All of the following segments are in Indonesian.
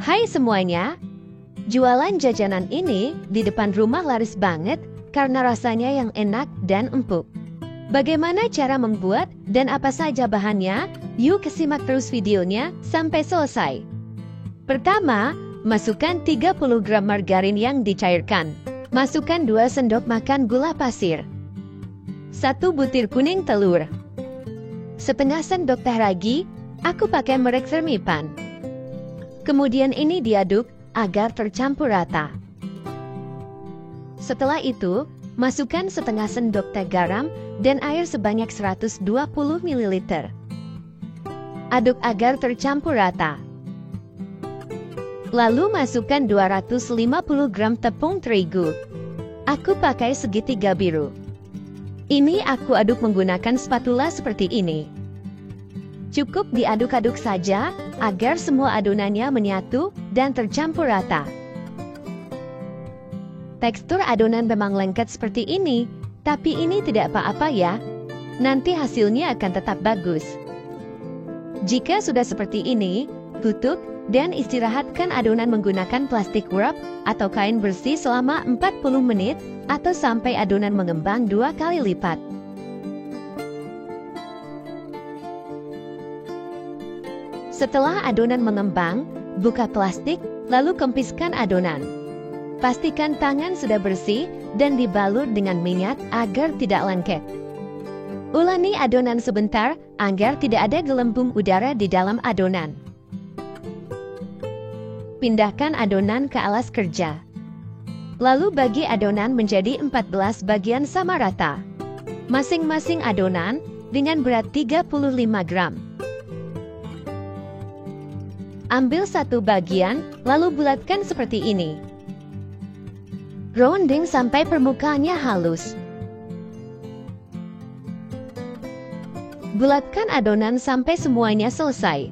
Hai semuanya, jualan jajanan ini di depan rumah laris banget karena rasanya yang enak dan empuk. Bagaimana cara membuat dan apa saja bahannya? Yuk simak terus videonya sampai selesai. Pertama, masukkan 30 gram margarin yang dicairkan. Masukkan 2 sendok makan gula pasir. 1 butir kuning telur. Setengah sendok teh ragi, aku pakai merek sermipan. Kemudian ini diaduk agar tercampur rata. Setelah itu, masukkan setengah sendok teh garam dan air sebanyak 120 ml. Aduk agar tercampur rata. Lalu masukkan 250 gram tepung terigu. Aku pakai segitiga biru. Ini aku aduk menggunakan spatula seperti ini. Cukup diaduk-aduk saja agar semua adonannya menyatu dan tercampur rata. Tekstur adonan memang lengket seperti ini, tapi ini tidak apa-apa ya. Nanti hasilnya akan tetap bagus. Jika sudah seperti ini, tutup dan istirahatkan adonan menggunakan plastik wrap atau kain bersih selama 40 menit atau sampai adonan mengembang 2 kali lipat. Setelah adonan mengembang, buka plastik, lalu kempiskan adonan. Pastikan tangan sudah bersih dan dibalur dengan minyak agar tidak lengket. Uleni adonan sebentar agar tidak ada gelembung udara di dalam adonan. Pindahkan adonan ke alas kerja. Lalu bagi adonan menjadi 14 bagian sama rata. Masing-masing adonan dengan berat 35 gram. Ambil satu bagian, lalu bulatkan seperti ini. Rounding sampai permukaannya halus. Bulatkan adonan sampai semuanya selesai.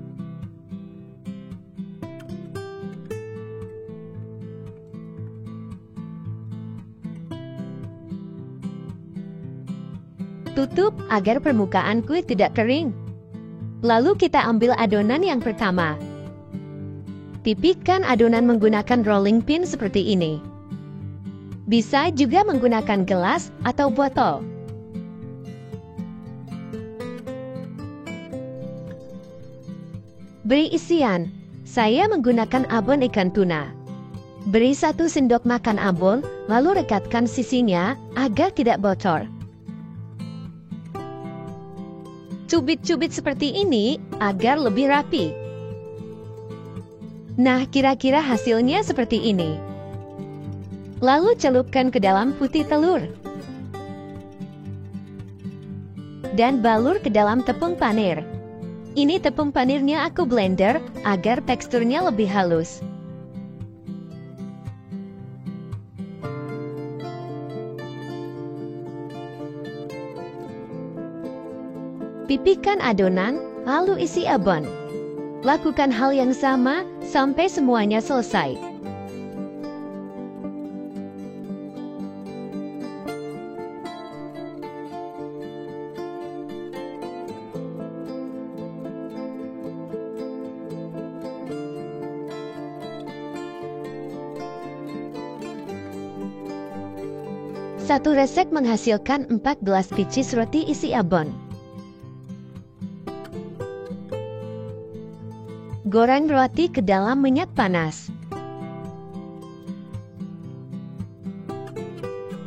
Tutup agar permukaan kulit tidak kering. Lalu kita ambil adonan yang pertama. Pipihkan adonan menggunakan rolling pin seperti ini. Bisa juga menggunakan gelas atau botol. Beri isian. Saya menggunakan abon ikan tuna. Beri 1 sendok makan abon, lalu rekatkan sisinya agar tidak bocor. Cubit-cubit seperti ini agar lebih rapi. Nah, kira-kira hasilnya seperti ini. Lalu celupkan ke dalam putih telur. Dan balur ke dalam tepung panir. Ini tepung panirnya aku blender agar teksturnya lebih halus. Pipihkan adonan, lalu isi abon. Lakukan hal yang sama sampai semuanya selesai. Satu resek menghasilkan 14 pieces roti isi abon. Goreng roti ke dalam minyak panas.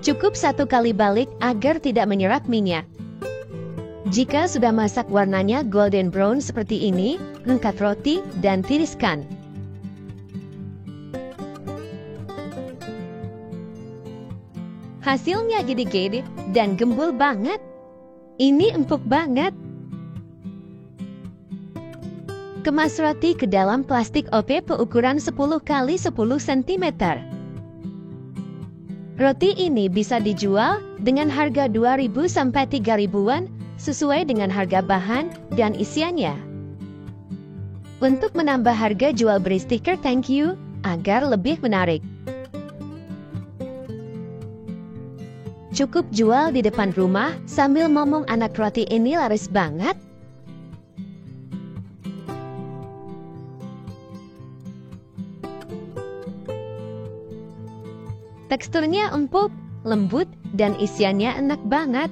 Cukup 1 kali balik agar tidak menyerap minyak. Jika sudah masak warnanya golden brown seperti ini, angkat roti dan tiriskan. Hasilnya gede-gede dan gembul banget. Ini empuk banget. Kemas roti ke dalam plastik OP ukuran 10 x 10 cm. Roti ini bisa dijual dengan harga 2.000 sampai 3.000-an sesuai dengan harga bahan dan isiannya. Untuk menambah harga jual beri stiker thank you agar lebih menarik. Cukup jual di depan rumah sambil ngomong anak roti ini laris banget. Teksturnya empuk, lembut, dan isiannya enak banget.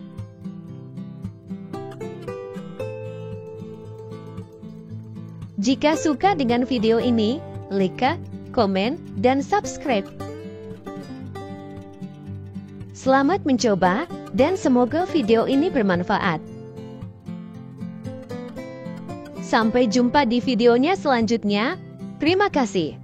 Jika suka dengan video ini, like, komen, dan subscribe. Selamat mencoba, dan semoga video ini bermanfaat. Sampai jumpa di videonya selanjutnya. Terima kasih.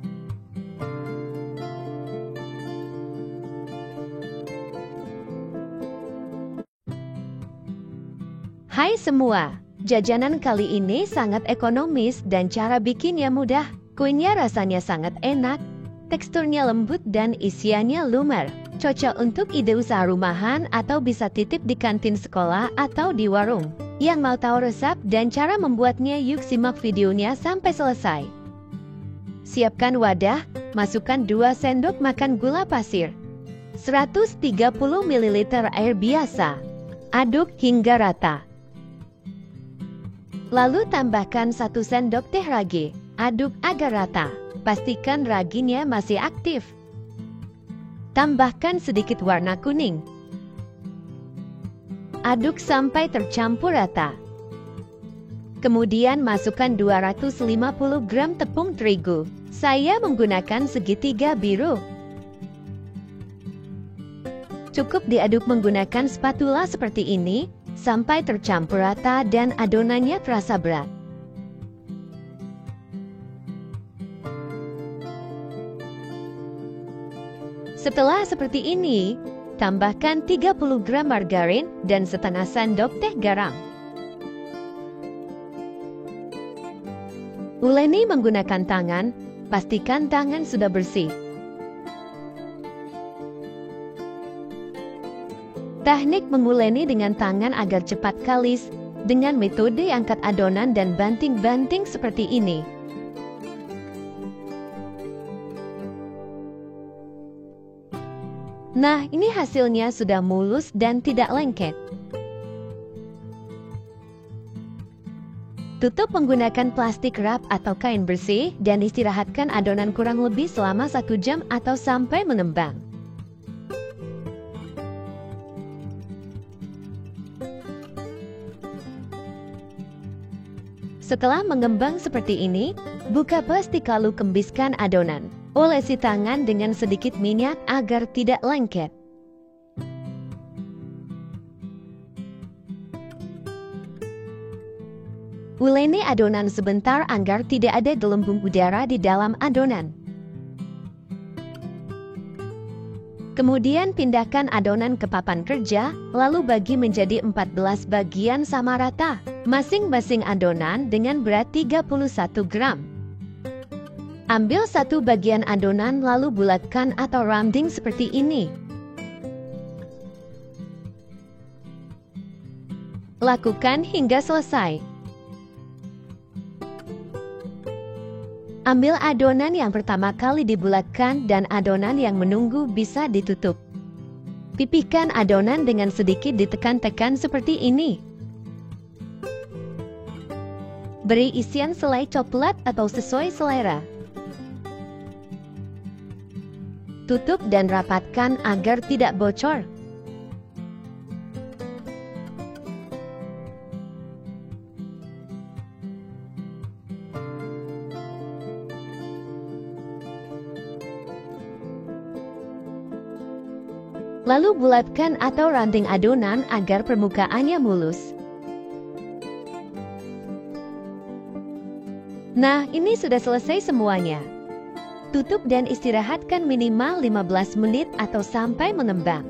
Hai semua, jajanan kali ini sangat ekonomis dan cara bikinnya mudah. Kuenya rasanya sangat enak, teksturnya lembut dan isiannya lumer. Cocok untuk ide usaha rumahan atau bisa titip di kantin sekolah atau di warung. Yang mau tahu resep dan cara membuatnya, yuk simak videonya sampai selesai. Siapkan wadah, masukkan 2 sendok makan gula pasir, 130 ml air biasa. Aduk hingga rata. Lalu tambahkan 1 sendok teh ragi. Aduk agar rata. Pastikan raginya masih aktif. Tambahkan sedikit warna kuning. Aduk sampai tercampur rata. Kemudian masukkan 250 gram tepung terigu. Saya menggunakan segitiga biru. Cukup diaduk menggunakan spatula seperti ini sampai tercampur rata dan adonannya terasa berat. Setelah seperti ini, tambahkan 30 gram margarin dan setengah sendok teh garam. Uleni menggunakan tangan, pastikan tangan sudah bersih. Teknik menguleni dengan tangan agar cepat kalis dengan metode angkat adonan dan banting-banting seperti ini. Nah, ini hasilnya sudah mulus dan tidak lengket. Tutup menggunakan plastik wrap atau kain bersih dan istirahatkan adonan kurang lebih selama 1 jam atau sampai mengembang. Setelah mengembang seperti ini, buka plastik lalu kembiskan adonan. Olesi tangan dengan sedikit minyak agar tidak lengket. Uleni adonan sebentar agar tidak ada gelembung udara di dalam adonan. Kemudian pindahkan adonan ke papan kerja, lalu bagi menjadi 14 bagian sama rata. Masing-masing adonan dengan berat 31 gram. Ambil 1 bagian adonan lalu bulatkan atau rounding seperti ini. Lakukan hingga selesai. Ambil adonan yang pertama kali dibulatkan dan adonan yang menunggu bisa ditutup. Pipihkan adonan dengan sedikit ditekan-tekan seperti ini. Beri isian selai coklat atau sesuai selera. Tutup dan rapatkan agar tidak bocor. Lalu bulatkan atau ranting adonan agar permukaannya mulus. Nah, ini sudah selesai semuanya. Tutup dan istirahatkan minimal 15 menit atau sampai mengembang.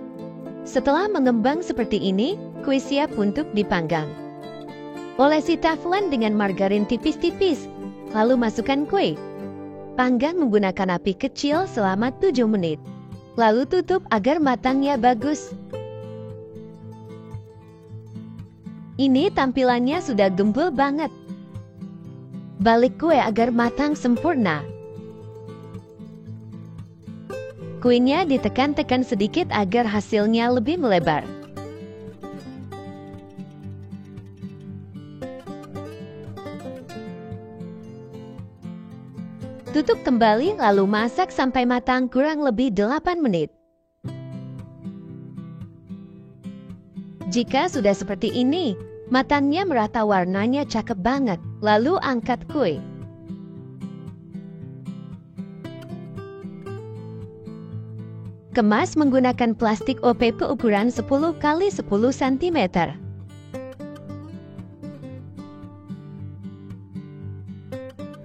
Setelah mengembang seperti ini, kue siap untuk dipanggang. Olesi teflon dengan margarin tipis-tipis, lalu masukkan kue. Panggang menggunakan api kecil selama 7 menit. Lalu tutup agar matangnya bagus. Ini tampilannya sudah gembul banget. Balik kue agar matang sempurna. Kuenya ditekan-tekan sedikit agar hasilnya lebih melebar. Tutup kembali lalu masak sampai matang kurang lebih 8 menit. Jika sudah seperti ini, matangnya merata, warnanya cakep banget. Lalu angkat kue. Kemas menggunakan plastik OPP ukuran 10 x 10 cm.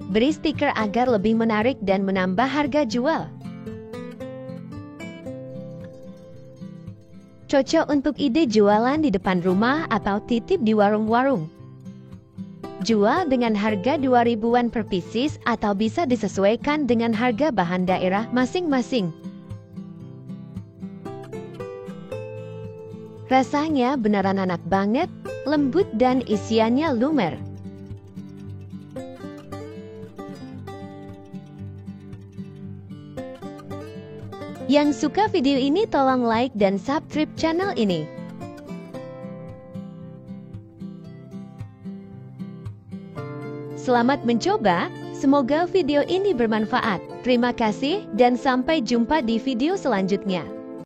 Beri stiker agar lebih menarik dan menambah harga jual. Cocok untuk ide jualan di depan rumah atau titip di warung-warung. Jual dengan harga 2.000-an per pieces atau bisa disesuaikan dengan harga bahan daerah masing-masing. Rasanya beneran enak banget, lembut dan isiannya lumer. Yang suka video ini tolong like dan subscribe channel ini. Selamat mencoba, semoga video ini bermanfaat. Terima kasih dan sampai jumpa di video selanjutnya.